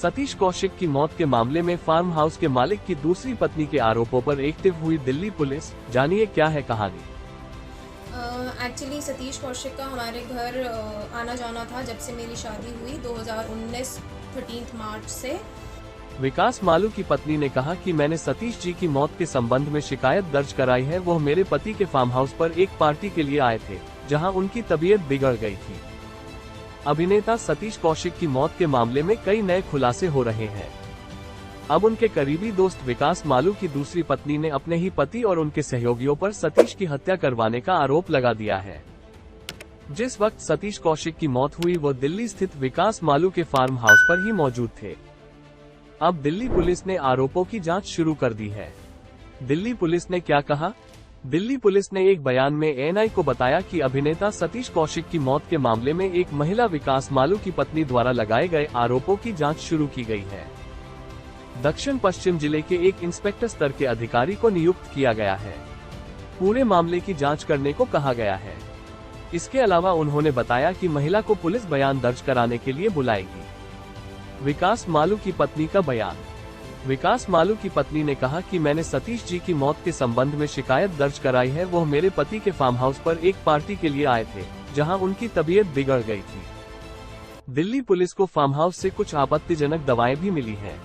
सतीश कौशिक की मौत के मामले में फार्म हाउस के मालिक की दूसरी पत्नी के आरोपों पर एक्टिव हुई दिल्ली पुलिस, जानिए क्या है कहानी। एक्चुअली सतीश कौशिक का हमारे घर आना जाना था जब से मेरी शादी हुई 2019 13 मार्च से। विकास मालू की पत्नी ने कहा कि मैंने सतीश जी की मौत के संबंध में शिकायत दर्ज कराई है। वह मेरे पति के फार्म हाउस पर एक पार्टी के लिए आए थे, जहां उनकी तबीयत बिगड़ गई थी। अभिनेता सतीश कौशिक की मौत के मामले में कई नए खुलासे हो रहे हैं। अब उनके करीबी दोस्त विकास मालू की दूसरी पत्नी ने अपने ही पति और उनके सहयोगियों पर सतीश की हत्या करवाने का आरोप लगा दिया है। जिस वक्त सतीश कौशिक की मौत हुई वो दिल्ली स्थित विकास मालू के फार्म हाउस पर ही मौजूद थे। अब दिल्ली पुलिस ने आरोपों की जांच शुरू कर दी है। दिल्ली पुलिस ने क्या कहा? दिल्ली पुलिस ने एक बयान में एएनआई को बताया कि अभिनेता सतीश कौशिक की मौत के मामले में एक महिला विकास मालू की पत्नी द्वारा लगाए गए आरोपों की जांच शुरू की गई है। दक्षिण पश्चिम जिले के एक इंस्पेक्टर स्तर के अधिकारी को नियुक्त किया गया है। पूरे मामले की जांच करने को कहा गया है। इसके अलावा उन्होंने बताया कि महिला को पुलिस बयान दर्ज कराने के लिए बुलाएगी। विकास मालू की पत्नी का बयान। विकास मालू की पत्नी ने कहा कि मैंने सतीश जी की मौत के संबंध में शिकायत दर्ज कराई है। वह मेरे पति के फार्म हाउस पर एक पार्टी के लिए आए थे, जहां उनकी तबीयत बिगड़ गई थी। दिल्ली पुलिस को फार्म हाउस से कुछ आपत्तिजनक दवाएं भी मिली हैं।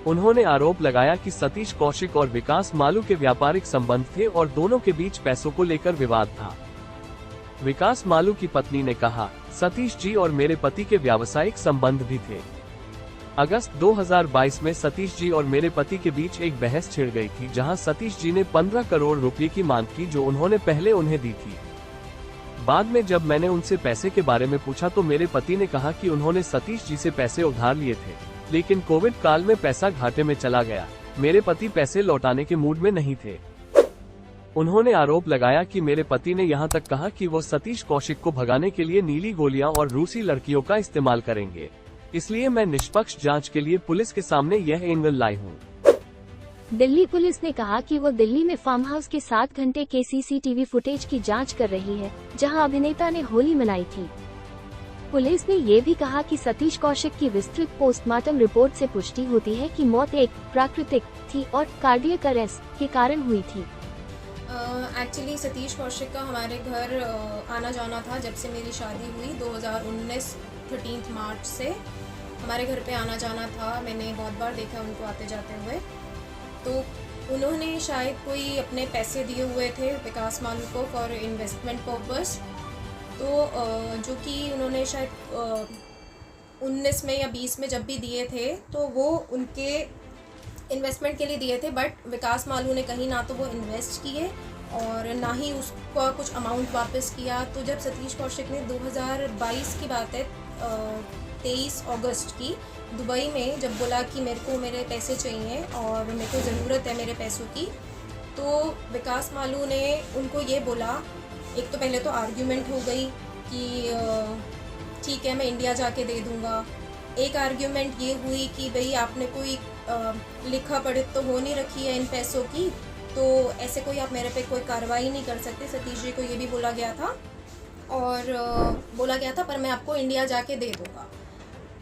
उन्होंने आरोप लगाया कि सतीश कौशिक और विकास मालू के व्यापारिक संबंध थे और दोनों के बीच पैसों को लेकर विवाद था। विकास मालू की पत्नी ने कहा, सतीश जी और मेरे पति के व्यावसायिक संबंध भी थे। अगस्त 2022 में सतीश जी और मेरे पति के बीच एक बहस छिड़ गई थी, जहां सतीश जी ने 15 करोड़ रुपए की मांग की जो उन्होंने पहले उन्हें दी थी। बाद में जब मैंने उनसे पैसे के बारे में पूछा तो मेरे पति ने कहा कि उन्होंने सतीश जी से पैसे उधार लिए थे, लेकिन कोविड काल में पैसा घाटे में चला गया। मेरे पति पैसे लौटाने के मूड में नहीं थे। उन्होंने आरोप लगाया कि मेरे पति ने यहां तक कहा कि वो सतीश कौशिक को भगाने के लिए नीली गोलियां और रूसी लड़कियों का इस्तेमाल करेंगे। इसलिए मैं निष्पक्ष जांच के लिए पुलिस के सामने यह एंगल लाई हूं। दिल्ली पुलिस ने कहा कि वो दिल्ली में फार्म हाउस के 7 घंटे के सीसीटीवी फुटेज की जांच कर रही है, जहां अभिनेता ने होली मनाई थी। पुलिस ने ये भी कहा कि सतीश कौशिक की विस्तृत पोस्टमार्टम रिपोर्ट से पुष्टि होती है कि मौत एक प्राकृतिक थी और कार्डियक अरेस्ट के कारण हुई थी। एक्चुअली सतीश कौशिक का हमारे घर आना जाना था जब से मेरी शादी हुई 2019 13 मार्च से। हमारे घर पे आना जाना था, मैंने बहुत बार देखा उनको आते जाते हुए। तो उन्होंने शायद कोई अपने पैसे दिए हुए थे विकास मालू को फॉर इन्वेस्टमेंट पर्पस, तो जो कि उन्होंने शायद 19 में या 20 में जब भी दिए थे तो वो उनके इन्वेस्टमेंट के लिए दिए थे। बट विकास मालू ने कहीं ना तो वो इन्वेस्ट किए और ना ही उसका कुछ अमाउंट वापस किया। तो जब सतीश कौशिक ने 2022 की बात है 23 अगस्त की दुबई में जब बोला कि मेरे को मेरे पैसे चाहिए और मेरे को ज़रूरत है मेरे पैसों की, तो विकास मालू ने उनको ये बोला। एक तो पहले तो आर्ग्यूमेंट हो गई कि ठीक है मैं इंडिया जाके दे दूँगा। एक आर्ग्यूमेंट ये हुई कि भाई आपने कोई लिखा पढ़ित तो हो नहीं रखी है इन पैसों की, तो ऐसे कोई आप मेरे पे कोई कार्रवाई नहीं कर सकते। सतीश जी को ये भी बोला गया था और बोला गया था पर मैं आपको इंडिया जाके दे दूँगा।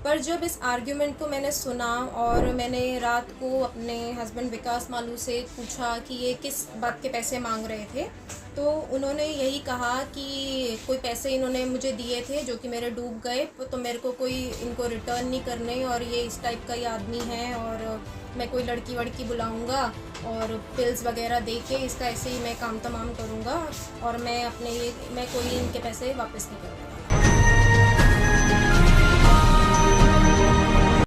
पर जब इस आर्ग्यूमेंट को मैंने सुना और मैंने रात को अपने हस्बैंड विकास मालू से पूछा कि ये किस बात के पैसे मांग रहे थे, तो उन्होंने यही कहा कि कोई पैसे इन्होंने मुझे दिए थे जो कि मेरे डूब गए, तो मेरे को कोई इनको रिटर्न नहीं करने और ये इस टाइप का ही आदमी है और मैं कोई लड़की वड़की बुलाऊंगा और पिल्स वगैरह दे के इसका ऐसे ही मैं काम तमाम करूंगा और मैं कोई इनके पैसे वापस नहीं करूँगा।